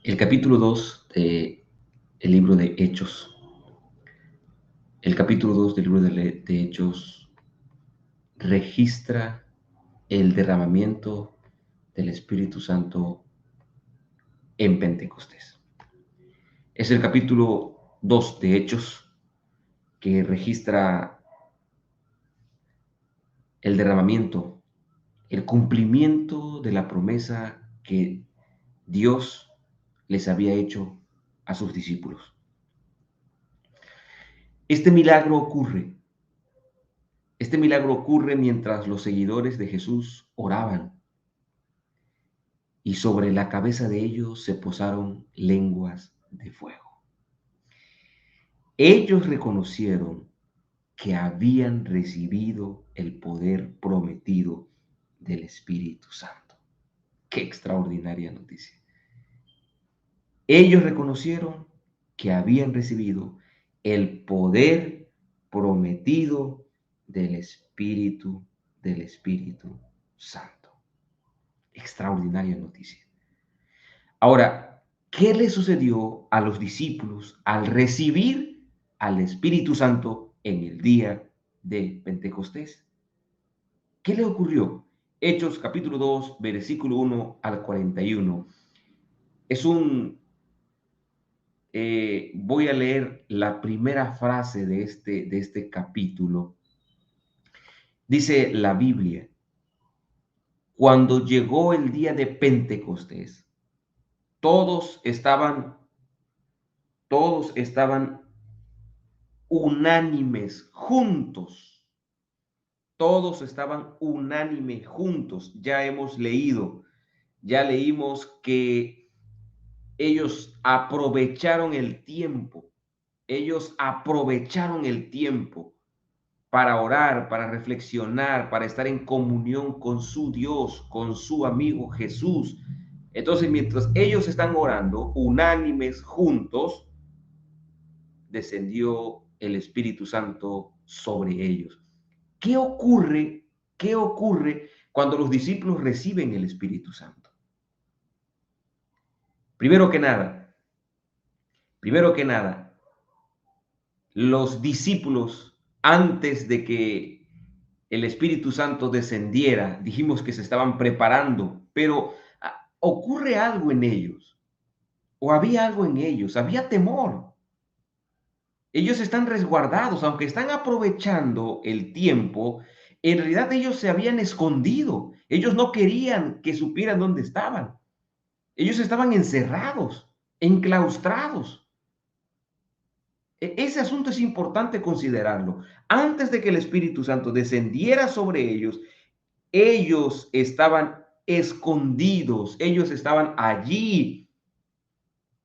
El capítulo 2 del libro de Hechos. El capítulo 2 del libro de Hechos registra el derramamiento del Espíritu Santo en Pentecostés. Es el capítulo 2 de Hechos que registra el derramamiento, el cumplimiento de la promesa que Dios les había hecho a sus discípulos. Este milagro ocurre Este milagro ocurre mientras los seguidores de Jesús oraban y sobre la cabeza de ellos se posaron lenguas de fuego. Ellos reconocieron que habían recibido el poder prometido del Espíritu Santo. Qué extraordinaria noticia. Ellos reconocieron que habían recibido el poder prometido del Espíritu Santo. Extraordinaria noticia. Ahora, ¿qué le sucedió a los discípulos al recibir al Espíritu Santo en el día de Pentecostés? ¿Qué le ocurrió? Hechos capítulo 2, versículo 1 al 41. Es un, voy a leer la primera frase de este capítulo. Dice la Biblia, cuando llegó el día de Pentecostés, todos estaban, todos estaban unánimes, juntos. Todos estaban unánime, juntos. Ya leímos que ellos aprovecharon el tiempo. Ellos aprovecharon el tiempo para orar, para reflexionar, para estar en comunión con su Dios, con su amigo Jesús. Entonces, mientras ellos están orando, unánimes, juntos, descendió el Espíritu Santo sobre ellos. ¿Qué ocurre? ¿Qué ocurre cuando los discípulos reciben el Espíritu Santo? Primero que nada, primero que nada, los discípulos, antes de que el Espíritu Santo descendiera, dijimos que se estaban preparando, pero ocurre algo en ellos, o había algo en ellos, había temor. Ellos están resguardados, aunque están aprovechando el tiempo, en realidad ellos se habían escondido. Ellos no querían que supieran dónde estaban. Ellos estaban encerrados, enclaustrados. Ese asunto es importante considerarlo. Antes de que el Espíritu Santo descendiera sobre ellos estaban escondidos, ellos estaban allí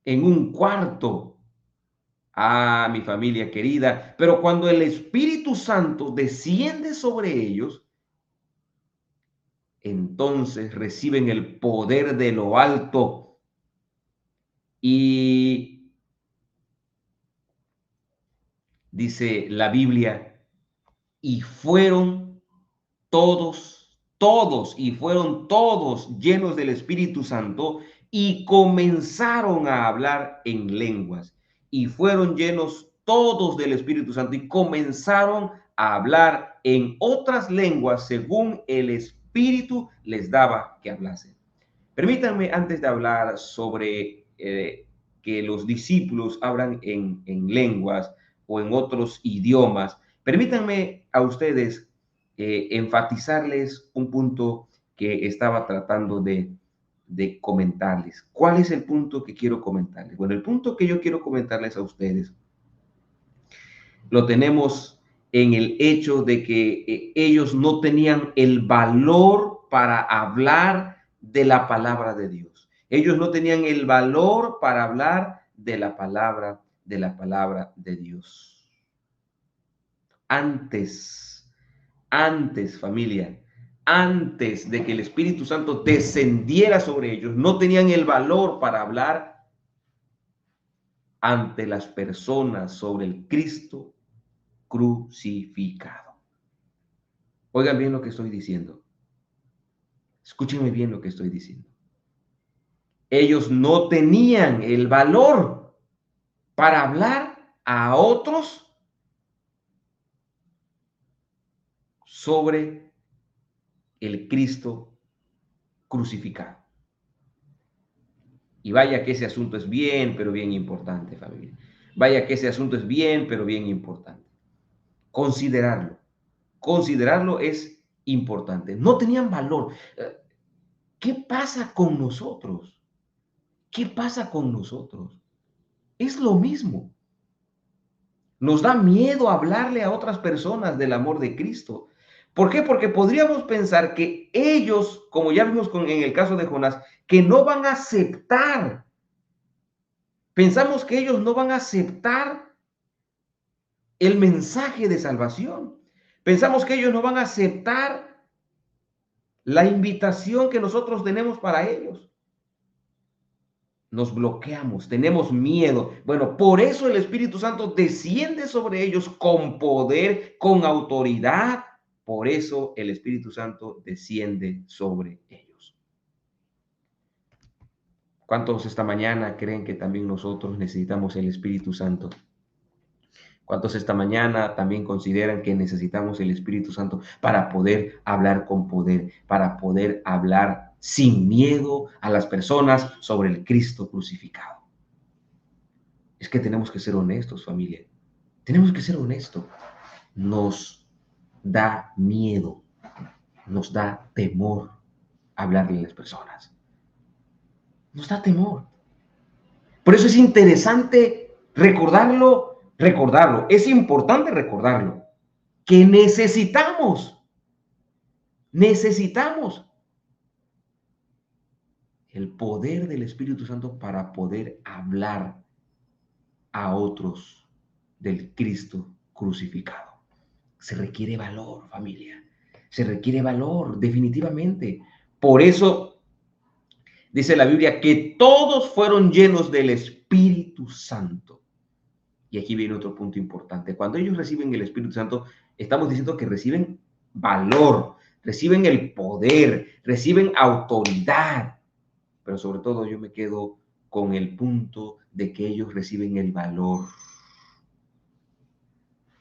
en un cuarto. Ah, mi familia querida, pero cuando el Espíritu Santo desciende sobre ellos, entonces reciben el poder de lo alto y dice la Biblia, y fueron y fueron todos llenos del Espíritu Santo y comenzaron a hablar en lenguas. Y fueron llenos todos del Espíritu Santo y comenzaron a hablar en otras lenguas según el Espíritu les daba que hablasen. Permítanme, antes de hablar sobre que los discípulos hablan en lenguas o en otros idiomas, permítanme a ustedes enfatizarles un punto que estaba tratando de comentarles. ¿Cuál es el punto que quiero comentarles? Bueno, el punto que yo quiero comentarles a ustedes lo tenemos en el hecho de que ellos no tenían el valor para hablar de la palabra de Dios. Ellos no tenían el valor para hablar de la palabra de Dios. Antes, familia, antes de que el Espíritu Santo descendiera sobre ellos, no tenían el valor para hablar ante las personas sobre el Cristo crucificado. Oigan bien lo que estoy diciendo. Escúchenme bien lo que estoy diciendo. Ellos no tenían el valor para hablar a otros sobre el Cristo crucificado. Y vaya que ese asunto es bien, pero bien importante, familia. Vaya que ese asunto es bien, pero bien importante. Considerarlo. Considerarlo es importante. No tenían valor. ¿Qué pasa con nosotros? ¿Qué pasa con nosotros? Es lo mismo. Nos da miedo hablarle a otras personas del amor de Cristo. ¿Por qué? Porque podríamos pensar que ellos, como ya vimos en el caso de Jonás, que no van a aceptar. Pensamos que ellos no van a aceptar el mensaje de salvación. Pensamos que ellos no van a aceptar la invitación que nosotros tenemos para ellos. Nos bloqueamos, tenemos miedo. Bueno, por eso el Espíritu Santo desciende sobre ellos con poder, con autoridad. Por eso el Espíritu Santo desciende sobre ellos. ¿Cuántos esta mañana creen que también nosotros necesitamos el Espíritu Santo? ¿Cuántos esta mañana también consideran que necesitamos el Espíritu Santo para poder hablar con poder, para poder hablar sin miedo a las personas sobre el Cristo crucificado? Es que tenemos que ser honestos, familia. Tenemos que ser honestos. Nos da miedo, nos da temor hablarle a las personas. Nos da temor. Por eso es interesante recordarlo. Es importante recordarlo. Que necesitamos el poder del Espíritu Santo para poder hablar a otros del Cristo crucificado. Se requiere valor, familia. Se requiere valor, definitivamente. Por eso dice la Biblia que todos fueron llenos del Espíritu Santo. Y aquí viene otro punto importante. Cuando ellos reciben el Espíritu Santo, estamos diciendo que reciben valor, reciben el poder, reciben autoridad. Pero sobre todo yo me quedo con el punto de que ellos reciben el valor.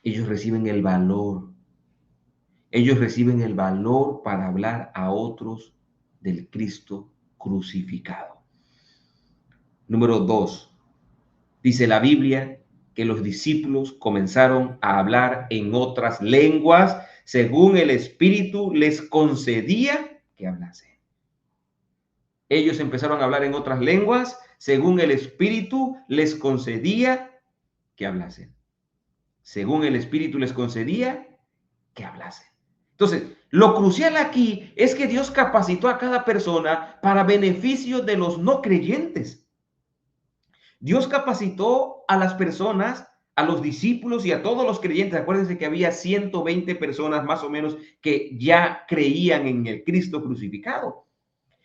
Ellos reciben el valor. Ellos reciben el valor para hablar a otros del Cristo crucificado. Número 2. Dice la Biblia que los discípulos comenzaron a hablar en otras lenguas según el Espíritu les concedía que hablasen. Ellos empezaron a hablar en otras lenguas según el Espíritu les concedía que hablasen. Según el Espíritu les concedía que hablasen. Entonces, lo crucial aquí es que Dios capacitó a cada persona para beneficio de los no creyentes. Dios capacitó a las personas, a los discípulos y a todos los creyentes. Acuérdense que había 120 personas más o menos que ya creían en el Cristo crucificado.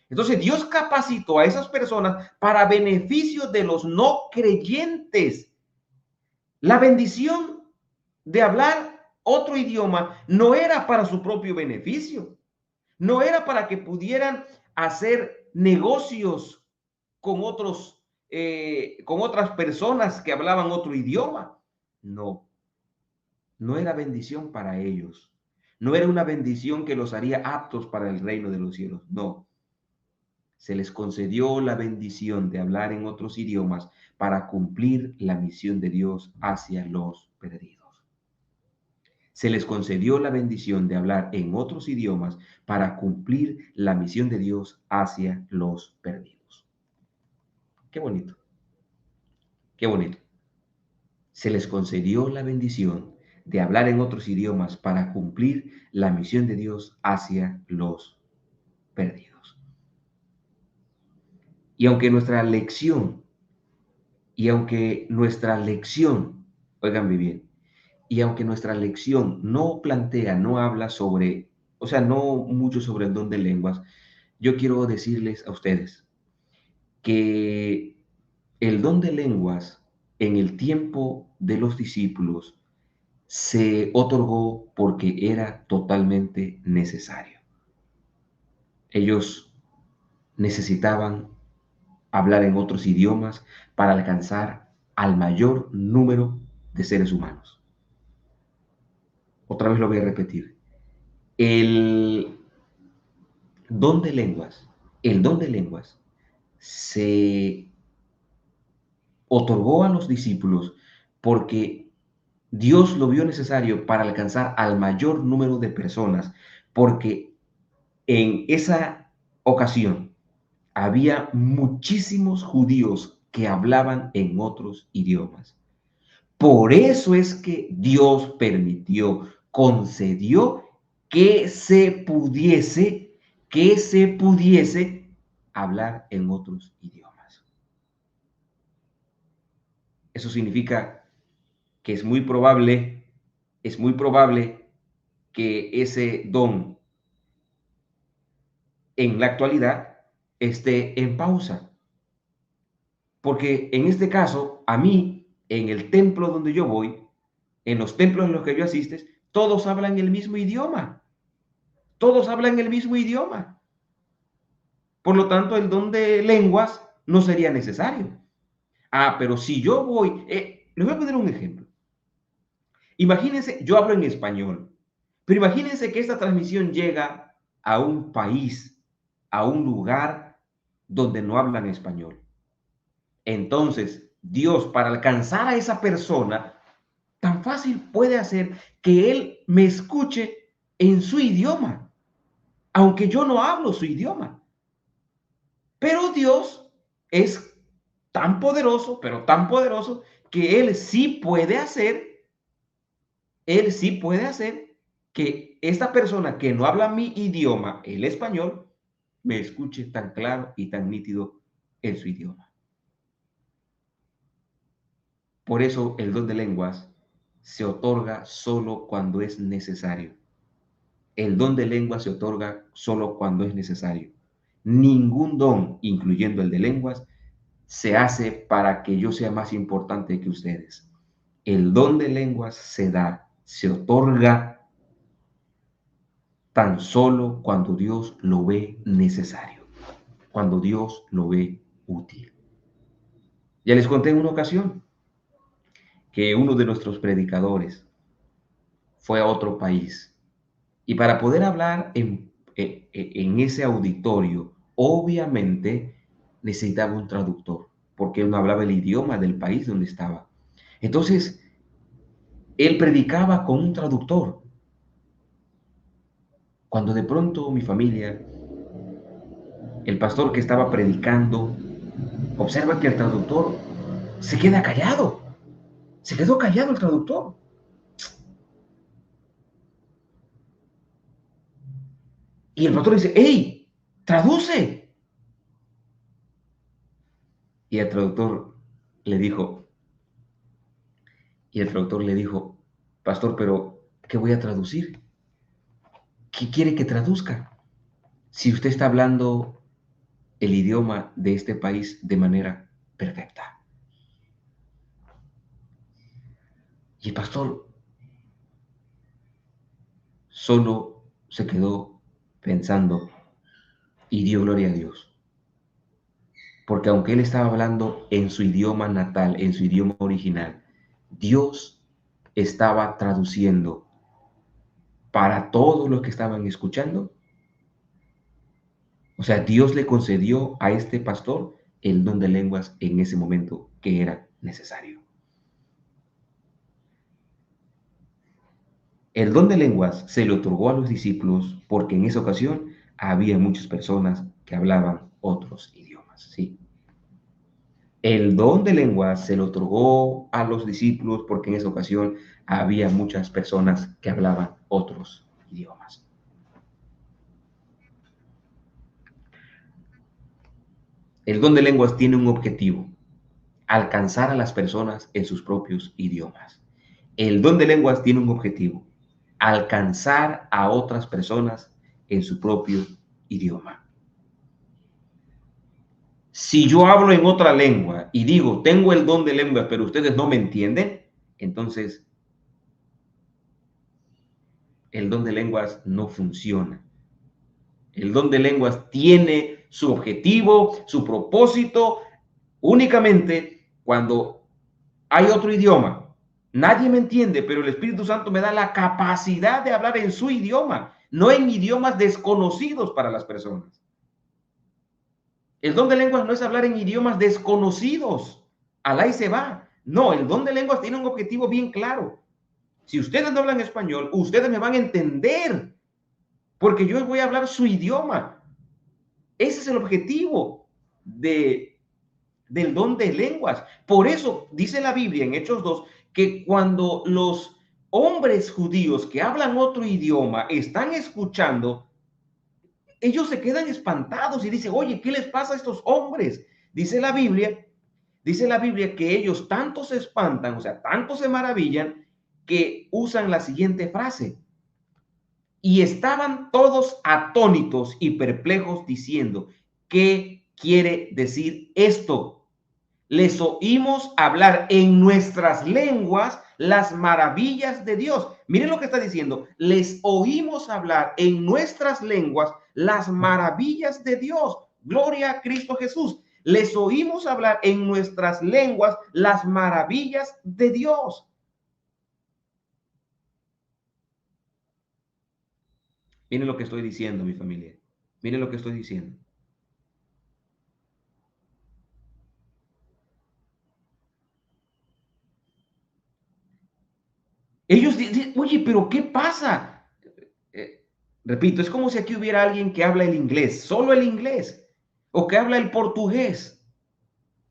Entonces Dios capacitó a esas personas para beneficio de los no creyentes. La bendición de hablar otro idioma no era para su propio beneficio, no era para que pudieran hacer negocios con con otras personas que hablaban otro idioma. No, no era bendición para ellos. No era una bendición que los haría aptos para el reino de los cielos. No. Se les concedió la bendición de hablar en otros idiomas para cumplir la misión de Dios hacia los perdidos. Se les concedió la bendición de hablar en otros idiomas para cumplir la misión de Dios hacia los perdidos. Qué bonito, qué bonito. Se les concedió la bendición de hablar en otros idiomas para cumplir la misión de Dios hacia los perdidos. Y aunque nuestra lección, oigan bien, y aunque nuestra lección no plantea, no habla sobre, o sea, no mucho sobre el don de lenguas, yo quiero decirles a ustedes que el don de lenguas en el tiempo de los discípulos se otorgó porque era totalmente necesario. Ellos necesitaban hablar en otros idiomas para alcanzar al mayor número de seres humanos. Otra vez lo voy a repetir. El don de lenguas, el don de lenguas se otorgó a los discípulos porque Dios lo vio necesario para alcanzar al mayor número de personas, porque en esa ocasión había muchísimos judíos que hablaban en otros idiomas. Por eso es que Dios permitió, concedió que se pudiese hablar en otros idiomas. Eso significa que es muy probable que ese don en la actualidad esté en pausa. Porque en este caso, a mí, en el templo donde yo voy, en los templos en los que yo asistes, todos hablan el mismo idioma. Todos hablan el mismo idioma. Por lo tanto, el don de lenguas no sería necesario. Ah, pero si yo voy, les voy a poner un ejemplo. Imagínense, yo hablo en español, pero imagínense que esta transmisión llega a un país, a un lugar donde no hablan español. Entonces, Dios, para alcanzar a esa persona, tan fácil puede hacer que Él me escuche en su idioma, aunque yo no hablo su idioma. Pero Dios es tan poderoso, pero tan poderoso, que Él sí puede hacer que esta persona que no habla mi idioma, el español, me escuche tan claro y tan nítido en su idioma. Por eso el don de lenguas se otorga solo cuando es necesario. El don de lenguas se otorga solo cuando es necesario. Ningún don, incluyendo el de lenguas, se hace para que yo sea más importante que ustedes. El don de lenguas se da, se otorga tan solo cuando Dios lo ve necesario, cuando Dios lo ve útil. Ya les conté en una ocasión que uno de nuestros predicadores fue a otro país y para poder hablar en ese auditorio, obviamente necesitaba un traductor, porque él no hablaba el idioma del país donde estaba. Entonces, él predicaba con un traductor. Cuando de pronto mi familia, el pastor que estaba predicando, observa que el traductor se queda callado. Se quedó callado el traductor. Y el pastor dice, ¡hey! ¡Traduce! Y el traductor le dijo, pastor, pero ¿qué voy a traducir? ¿Qué quiere que traduzca? Si usted está hablando el idioma de este país de manera perfecta. Y el pastor solo se quedó pensando y dio gloria a Dios. Porque aunque él estaba hablando en su idioma natal, en su idioma original, Dios estaba traduciendo para todos los que estaban escuchando. O sea, Dios le concedió a este pastor el don de lenguas en ese momento que era necesario. El don de lenguas se le otorgó a los discípulos porque en esa ocasión había muchas personas que hablaban otros idiomas, ¿sí? El don de lenguas se le otorgó a los discípulos porque en esa ocasión había muchas personas que hablaban otros idiomas. El don de lenguas tiene un objetivo: alcanzar a las personas en sus propios idiomas. El don de lenguas tiene un objetivo: alcanzar a otras personas en su propio idioma. Si yo hablo en otra lengua y digo, tengo el don de lenguas, pero ustedes no me entienden, entonces el don de lenguas no funciona. El don de lenguas tiene su objetivo, su propósito, únicamente cuando hay otro idioma. Nadie me entiende, pero el Espíritu Santo me da la capacidad de hablar en su idioma, no en idiomas desconocidos para las personas. El don de lenguas no es hablar en idiomas desconocidos. Alá y se va. No, el don de lenguas tiene un objetivo bien claro. Si ustedes no hablan español, ustedes me van a entender, porque yo voy a hablar su idioma. Ese es el objetivo del don de lenguas. Por eso dice la Biblia en Hechos 2 que cuando los hombres judíos que hablan otro idioma están escuchando, ellos se quedan espantados y dicen, oye, ¿qué les pasa a estos hombres? Dice la Biblia que ellos tanto se espantan, o sea, tanto se maravillan, que usan la siguiente frase. Y estaban todos atónitos y perplejos diciendo, ¿qué quiere decir esto? Les oímos hablar en nuestras lenguas las maravillas de Dios. Miren lo que está diciendo. Les oímos hablar en nuestras lenguas las maravillas de Dios. Gloria a Cristo Jesús. Les oímos hablar en nuestras lenguas las maravillas de Dios. Miren lo que estoy diciendo, mi familia. Miren lo que estoy diciendo. Ellos dicen, oye, pero ¿qué pasa? Eh, Repito, es como si aquí hubiera alguien que habla el inglés, solo el inglés, o que habla el portugués.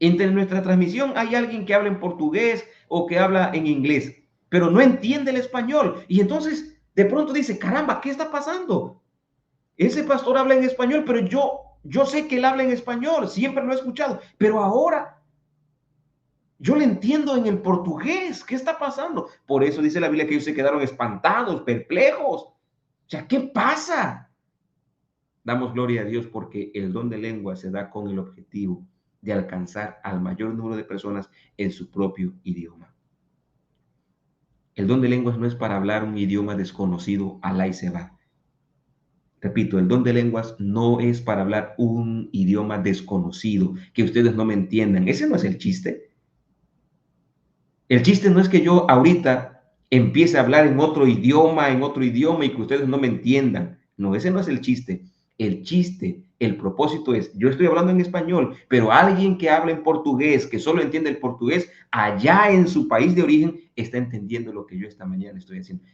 Entre nuestra transmisión hay alguien que habla en portugués o que habla en inglés, pero no entiende el español. Y entonces de pronto dice, caramba, ¿qué está pasando? Ese pastor habla en español, pero yo sé que él habla en español, siempre lo he escuchado, pero ahora yo le entiendo en el portugués. ¿Qué está pasando? Por eso dice la Biblia que ellos se quedaron espantados, perplejos. O sea, ¿qué pasa? Damos gloria a Dios porque el don de lengua se da con el objetivo de alcanzar al mayor número de personas en su propio idioma. El don de lenguas no es para hablar un idioma desconocido, alá y se va. Repito, el don de lenguas no es para hablar un idioma desconocido, que ustedes no me entiendan. Ese no es el chiste. El chiste no es que yo ahorita empiece a hablar en otro idioma y que ustedes no me entiendan. No, ese no es el chiste. El chiste, el propósito es, yo estoy hablando en español, pero alguien que habla en portugués, que solo entiende el portugués, allá en su país de origen, está entendiendo lo que yo esta mañana estoy haciendo,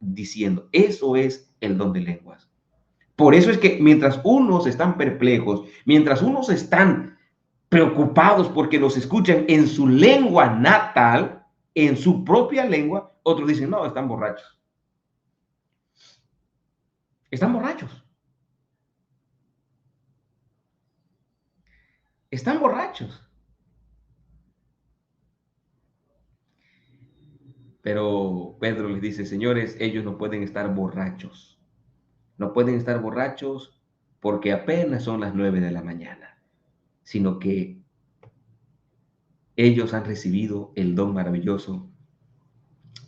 diciendo. Eso es el don de lenguas. Por eso es que mientras unos están perplejos, mientras unos están preocupados porque los escuchan en su lengua natal, en su propia lengua, otros dicen, no, están borrachos. Están borrachos. Están borrachos. Pero Pedro les dice, señores, ellos no pueden estar borrachos. No pueden estar borrachos porque apenas son las 9 de la mañana, sino que ellos han recibido el don maravilloso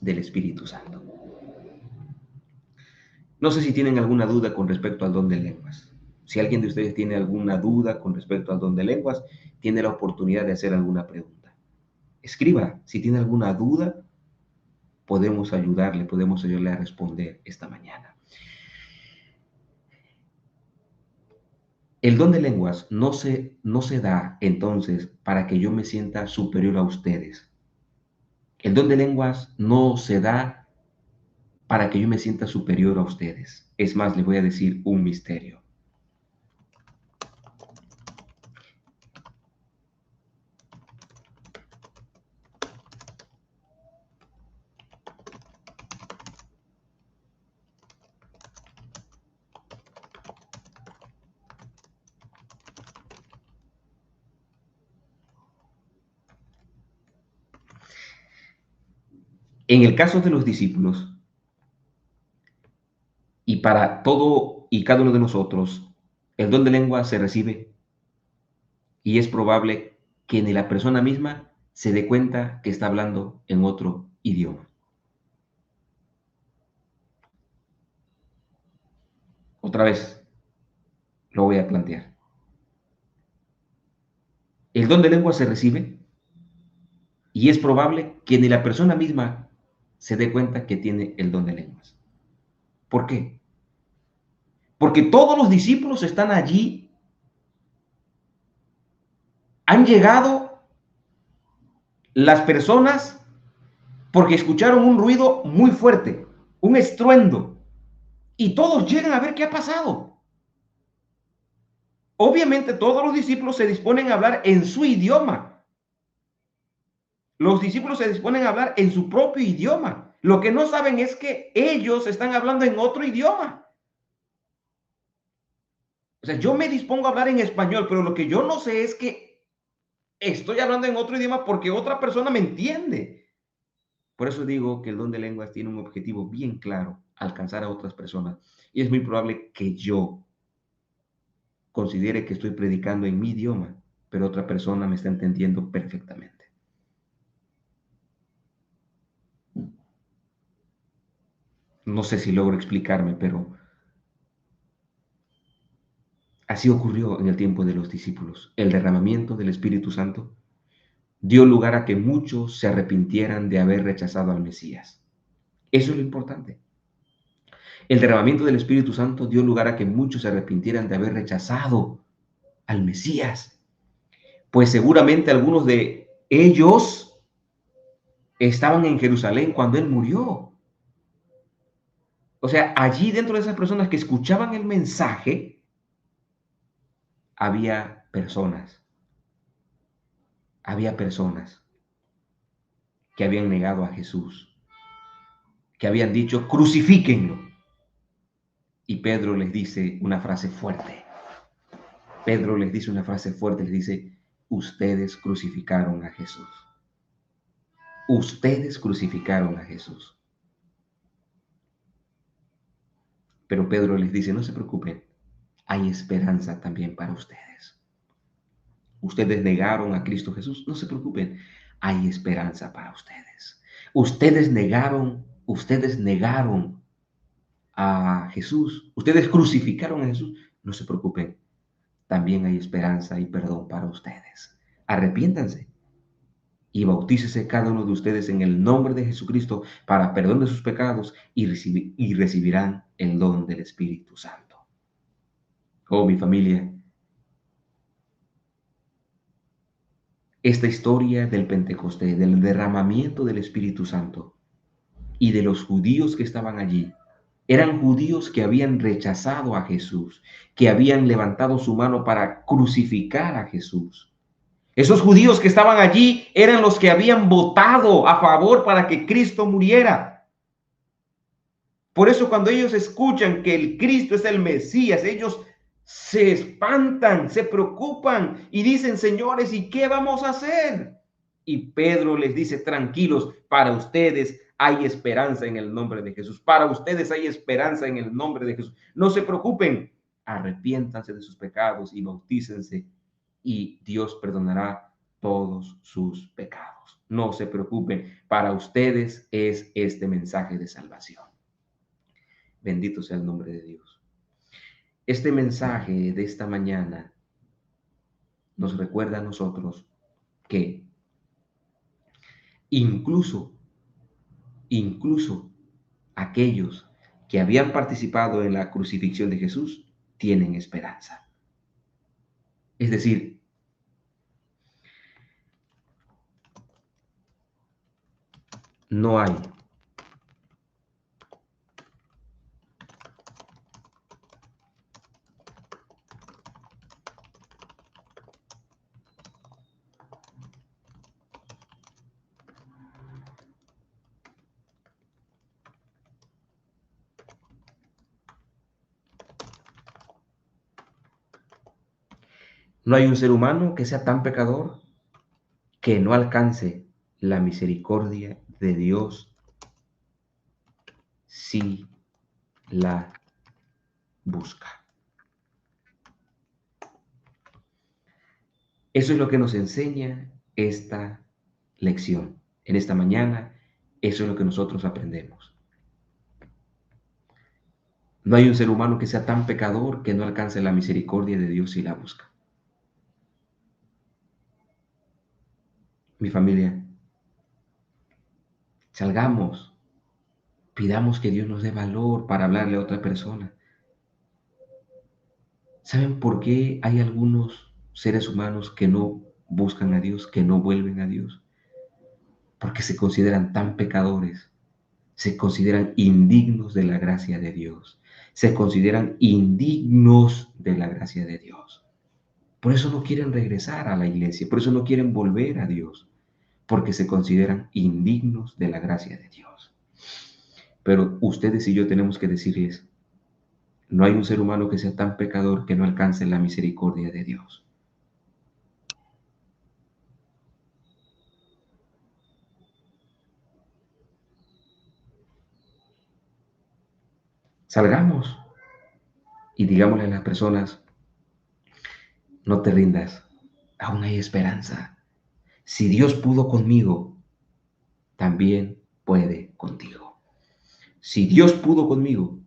del Espíritu Santo. No sé si tienen alguna duda con respecto al don de lenguas. Si alguien de ustedes tiene alguna duda con respecto al don de lenguas, tiene la oportunidad de hacer alguna pregunta. Escriba, si tiene alguna duda, podemos ayudarle a responder esta mañana. El don de lenguas no se da entonces para que yo me sienta superior a ustedes. El don de lenguas no se da para que yo me sienta superior a ustedes. Es más, les voy a decir un misterio. En el caso de los discípulos, y para todo y cada uno de nosotros, el don de lengua se recibe y es probable que ni la persona misma se dé cuenta que está hablando en otro idioma. Otra vez lo voy a plantear. El don de lengua se recibe y es probable que ni la persona misma se dé cuenta que tiene el don de lenguas. ¿Por qué? Porque todos los discípulos están allí, han llegado las personas porque escucharon un ruido muy fuerte, un estruendo, y todos llegan a ver qué ha pasado. Obviamente todos los discípulos se disponen a hablar en su idioma. Los discípulos se disponen a hablar en su propio idioma. Lo que no saben es que ellos están hablando en otro idioma. O sea, yo me dispongo a hablar en español, pero lo que yo no sé es que estoy hablando en otro idioma porque otra persona me entiende. Por eso digo que el don de lenguas tiene un objetivo bien claro, alcanzar a otras personas. Y es muy probable que yo considere que estoy predicando en mi idioma, pero otra persona me está entendiendo perfectamente. No sé si logro explicarme, pero así ocurrió en el tiempo de los discípulos. El derramamiento del Espíritu Santo dio lugar a que muchos se arrepintieran de haber rechazado al Mesías. Eso es lo importante. El derramamiento del Espíritu Santo dio lugar a que muchos se arrepintieran de haber rechazado al Mesías, pues seguramente algunos de ellos estaban en Jerusalén cuando él murió. O sea, allí dentro de esas personas que escuchaban el mensaje, había personas, había personas que habían negado a Jesús, que habían dicho, crucifíquenlo. Y Pedro les dice una frase fuerte. Pedro les dice una frase fuerte, les dice, ustedes crucificaron a Jesús. Ustedes crucificaron a Jesús. Pero Pedro les dice, no se preocupen, hay esperanza también para ustedes. Ustedes negaron a Cristo Jesús, no se preocupen, hay esperanza para ustedes. Ustedes negaron a Jesús, ustedes crucificaron a Jesús, no se preocupen, también hay esperanza y perdón para ustedes. Arrepiéntanse y bautícese cada uno de ustedes en el nombre de Jesucristo para perdón de sus pecados y recibirán el don del Espíritu Santo. Oh, mi familia, esta historia del Pentecostés, del derramamiento del Espíritu Santo y de los judíos que estaban allí, eran judíos que habían rechazado a Jesús, que habían levantado su mano para crucificar a Jesús. Esos judíos que estaban allí eran los que habían votado a favor para que Cristo muriera. Por eso cuando ellos escuchan que el Cristo es el Mesías, ellos se espantan, se preocupan y dicen, señores, ¿y qué vamos a hacer? Y Pedro les dice, tranquilos, para ustedes hay esperanza en el nombre de Jesús. Para ustedes hay esperanza en el nombre de Jesús. No se preocupen, arrepiéntanse de sus pecados y bautícense y Dios perdonará todos sus pecados. No se preocupen, para ustedes es este mensaje de salvación. Bendito sea el nombre de Dios. Este mensaje de esta mañana nos recuerda a nosotros que incluso aquellos que habían participado en la crucifixión de Jesús tienen esperanza. Es decir, no hay no hay un ser humano que sea tan pecador que no alcance la misericordia de Dios si la busca. Eso es lo que nos enseña esta lección. En esta mañana, eso es lo que nosotros aprendemos. No hay un ser humano que sea tan pecador que no alcance la misericordia de Dios si la busca. Mi familia, salgamos, pidamos que Dios nos dé valor para hablarle a otra persona. ¿Saben por qué hay algunos seres humanos que no buscan a Dios, que no vuelven a Dios? Porque se consideran tan pecadores, se consideran indignos de la gracia de Dios, se consideran indignos de la gracia de Dios. Por eso no quieren regresar a la iglesia, por eso no quieren volver a Dios, porque se consideran indignos de la gracia de Dios. Pero ustedes y yo tenemos que decirles, no hay un ser humano que sea tan pecador que no alcance la misericordia de Dios. Salgamos y digámosle a las personas, no te rindas, aún hay esperanza. Si Dios pudo conmigo, también puede contigo. Si Dios pudo conmigo,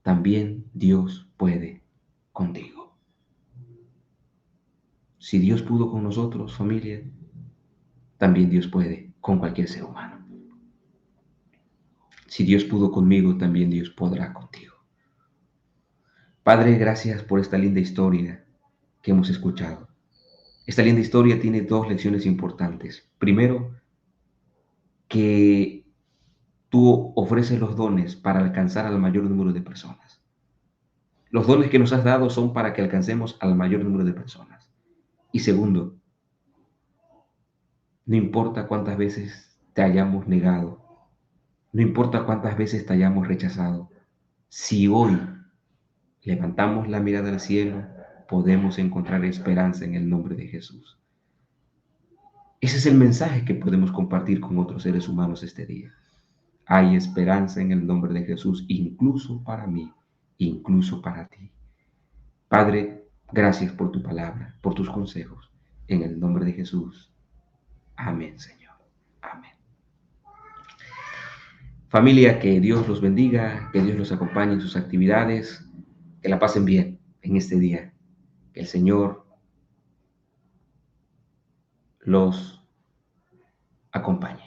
también Dios puede contigo. Si Dios pudo con nosotros, familia, también Dios puede con cualquier ser humano. Si Dios pudo conmigo, también Dios podrá contigo. Padre, gracias por esta linda historia que hemos escuchado. Esta linda historia tiene dos lecciones importantes. Primero, que tú ofreces los dones para alcanzar al mayor número de personas. Los dones que nos has dado son para que alcancemos al mayor número de personas. Y segundo, no importa cuántas veces te hayamos negado, no importa cuántas veces te hayamos rechazado, si hoy levantamos la mirada al cielo, podemos encontrar esperanza en el nombre de Jesús. Ese es el mensaje que podemos compartir con otros seres humanos este día. Hay esperanza en el nombre de Jesús, incluso para mí, incluso para ti. Padre, gracias por tu palabra, por tus consejos. En el nombre de Jesús. Amén, Señor. Amén. Familia, que Dios los bendiga, que Dios los acompañe en sus actividades, que la pasen bien en este día. Que el Señor los acompañe.